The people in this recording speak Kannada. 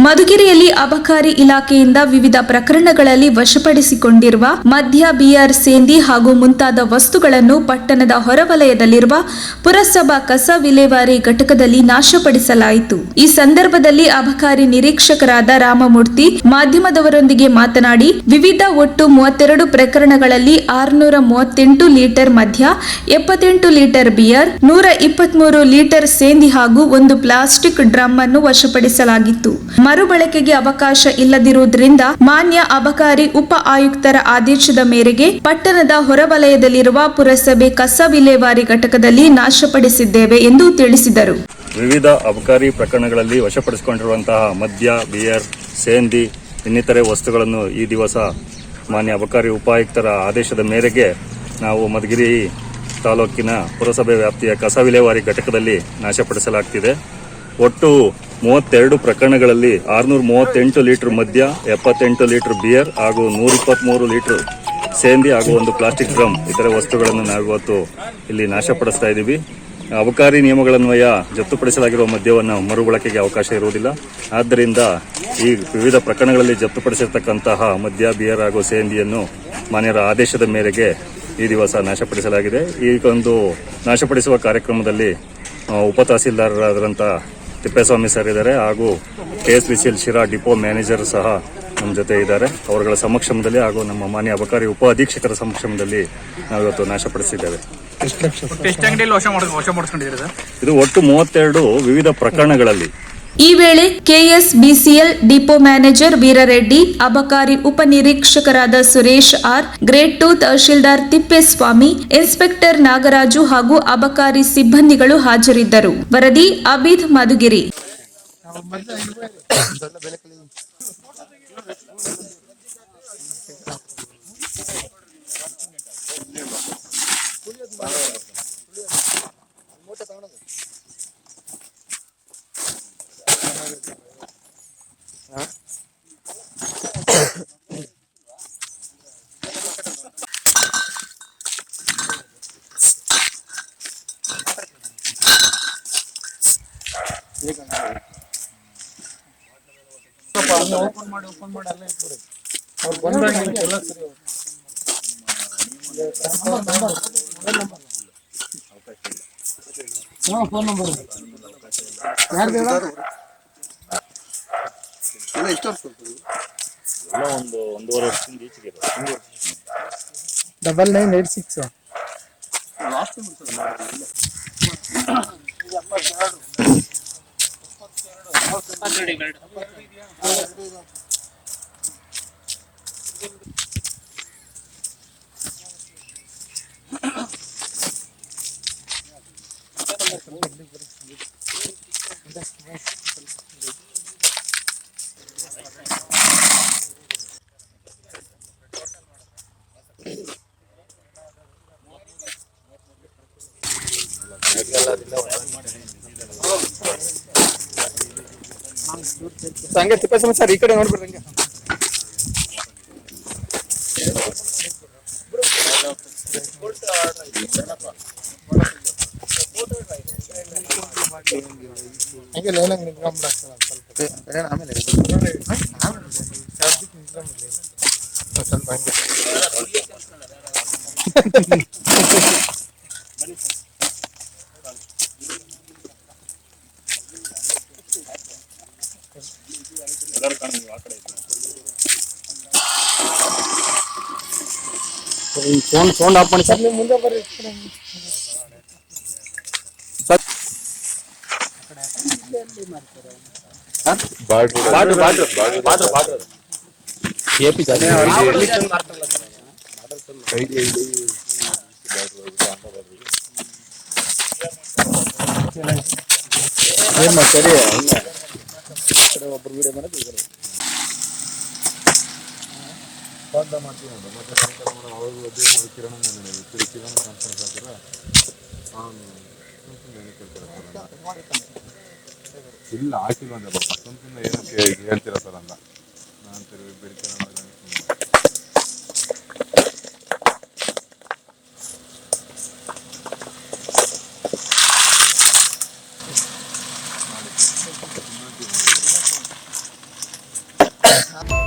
ಮಧುಗಿರಿಯಲ್ಲಿ ಅಬಕಾರಿ ಇಲಾಖೆಯಿಂದ ವಿವಿಧ ಪ್ರಕರಣಗಳಲ್ಲಿ ವಶಪಡಿಸಿಕೊಂಡಿರುವ ಮದ್ಯ, ಬಿಯರ್, ಸೇಂದಿ ಹಾಗೂ ಮುಂತಾದ ವಸ್ತುಗಳನ್ನು ಪಟ್ಟಣದ ಹೊರವಲಯದಲ್ಲಿರುವ ಪುರಸಭಾ ಕಸ ವಿಲೇವಾರಿ ಘಟಕದಲ್ಲಿ ನಾಶಪಡಿಸಲಾಯಿತು. ಈ ಸಂದರ್ಭದಲ್ಲಿ ಅಬಕಾರಿ ನಿರೀಕ್ಷಕರಾದ ರಾಮಮೂರ್ತಿ ಮಾಧ್ಯಮದವರೊಂದಿಗೆ ಮಾತನಾಡಿ, ವಿವಿಧ ಒಟ್ಟು 32 ಪ್ರಕರಣಗಳಲ್ಲಿ 638 ಲೀಟರ್ ಮದ್ಯ, 78 ಲೀಟರ್ ಬಿಯರ್, 123 ಲೀಟರ್ ಸೇಂದಿ ಹಾಗೂ ಒಂದು ಪ್ಲಾಸ್ಟಿಕ್ ಡ್ರಮ್ ಅನ್ನು ವಶಪಡಿಸಲಾಗಿತ್ತು. ಮರುಬಳಕೆಗೆ ಅವಕಾಶ ಇಲ್ಲದಿರುವುದರಿಂದ ಮಾನ್ಯ ಅಬಕಾರಿ ಉಪ ಆಯುಕ್ತರ ಆದೇಶದ ಮೇರೆಗೆ ಪಟ್ಟಣದ ಹೊರವಲಯದಲ್ಲಿರುವ ಪುರಸಭೆ ಕಸ ವಿಲೇವಾರಿ ಘಟಕದಲ್ಲಿ ನಾಶಪಡಿಸಿದ್ದೇವೆ ಎಂದು ತಿಳಿಸಿದರು. ವಿವಿಧ ಅಬಕಾರಿ ಪ್ರಕರಣಗಳಲ್ಲಿ ವಶಪಡಿಸಿಕೊಂಡಿರುವಂತಹ ಮದ್ಯ, ಬಿಯರ್, ಸೇಂದಿ ಇನ್ನಿತರೆ ವಸ್ತುಗಳನ್ನು ಈ ದಿವಸ ಮಾನ್ಯ ಅಬಕಾರಿ ಉಪಾಯುಕ್ತರ ಆದೇಶದ ಮೇರೆಗೆ ನಾವು ಮಧುಗಿರಿ ತಾಲೂಕಿನ ಪುರಸಭೆ ವ್ಯಾಪ್ತಿಯ ಕಸ ವಿಲೇವಾರಿ ಘಟಕದಲ್ಲಿ ನಾಶಪಡಿಸಲಾಗ್ತಿದೆ. ಒಟ್ಟು 32 ಪ್ರಕರಣಗಳಲ್ಲಿ 638 ಲೀಟರ್ ಮದ್ಯ, 78 ಲೀಟರ್ ಬಿಯರ್ ಹಾಗೂ 123 ಲೀಟರ್ ಸೇಂದಿ ಹಾಗೂ ಒಂದು ಪ್ಲಾಸ್ಟಿಕ್ ಡ್ರಮ್ ಇತರೆ ವಸ್ತುಗಳನ್ನು ನಾವಿವತ್ತು ಇಲ್ಲಿ ನಾಶಪಡಿಸ್ತಾ ಇದ್ದೀವಿ. ಅಬಕಾರಿ ನಿಯಮಗಳನ್ವಯ ಜಪ್ತುಪಡಿಸಲಾಗಿರುವ ಮದ್ಯವನ್ನು ಮರುಬಳಕೆಗೆ ಅವಕಾಶ ಇರುವುದಿಲ್ಲ. ಆದ್ದರಿಂದ ಈ ವಿವಿಧ ಪ್ರಕರಣಗಳಲ್ಲಿ ಜಪ್ತುಪಡಿಸಿರ್ತಕ್ಕಂತಹ ಮದ್ಯ, ಬಿಯರ್ ಹಾಗೂ ಸೇಂದಿಯನ್ನು ಮಾನ್ಯರ ಆದೇಶದ ಮೇರೆಗೆ ಈ ದಿವಸ ನಾಶಪಡಿಸಲಾಗಿದೆ. ಈ ಒಂದು ನಾಶಪಡಿಸುವ ಕಾರ್ಯಕ್ರಮದಲ್ಲಿ ಉಪ ತಹಸೀಲ್ದಾರರಾದಂಥ ತಿಪ್ಪೇಸ್ವಾಮಿ ಸರ್ ಇದ್ದಾರೆ ಹಾಗೂ KSBCL ಶಿರಾ ಡಿಪೋ ಮ್ಯಾನೇಜರ್ ಸಹ ನಮ್ಮ ಜೊತೆ ಇದ್ದಾರೆ. ಅವರುಗಳ ಸಮಕ್ಷಮದಲ್ಲಿ ಹಾಗೂ ನಮ್ಮ ಮಾನ್ಯ ಅಬಕಾರಿ ಉಪ ಅಧೀಕ್ಷಕರ ಸಮಕ್ಷಮದಲ್ಲಿ ನಾವಿವತ್ತು ನಾಶಪಡಿಸಿದ್ದೇವೆ. ಇದು ಒಟ್ಟು 32 ವಿವಿಧ ಪ್ರಕರಣಗಳಲ್ಲಿ. ಈ ವೇಳೆ KSBCL ಡಿಪೋ ಮ್ಯಾನೇಜರ್ ವೀರರೆಡ್ಡಿ, ಅಬಕಾರಿ ಉಪನಿರೀಕ್ಷಕರಾದ Suresh R, grade 2 tahsildar Thippeswamy, inspector Nagaraju ಹಾಗೂ ಅಬಕಾರಿ ಸಿಬ್ಬಂದಿಗಳು ಹಾಜರಿದ್ದರು. ವರದಿ ಅಬೀದ್, ಮಧುಗಿರಿ. ಓಪನ್ ಮಾಡಿ ಅಲ್ಲೇ ಇಟ್ಬಿಡಿ. ಅವ್ರು ಬಂದಾಗ ಎಲ್ಲ ಸರಿ. ಫೋನ್ ನಂಬರ್ ಯಾರ್ದು ಎಲ್ಲ ಎಷ್ಟು ವರ್ಷ ಎಲ್ಲ ಒಂದೂವರೆ ವರ್ಷದಿಂದ ಈಚೆಗೆ 9986 ಲಾಸ್ಟ್ ಹಂಗೆ ತಿಪ್ಪೇಸ್ವಾಮಿ ಸರ್ ಈ ಕಡೆ ನೋಡ್ಬಿಡ್ರಿ. ಹಂಗೆ ಲೈನಾಗಿ ನಿಂತ್ಕೊಂಡ್ಬಿಡ ಸ್ವಲ್ಪ ಆಮೇಲೆ ಸ್ವಲ್ಪ ಹಂಗೆ ಸೌಂಡ್ ಆಫ್ ಮಾಡಿ ಸರ್. ನೀವು ಮುಂದೆ ಬರ್ರಿ. ಸರಿ ಒಬ್ಬರು ವಿಡಿಯೋ ಮಾಡೋದು ಇಲ್ಲ ಹಾಕಿಲ್ವ ಅಂದ್ರೆ ಸ್ವಂತಿಂದ ಏನಕ್ಕೆ ಹೇಳ್ತೀರಾ ಸರ್ ಅಂತ ನಾನು ಬೆಳಿತೀನಿ. ಸರ್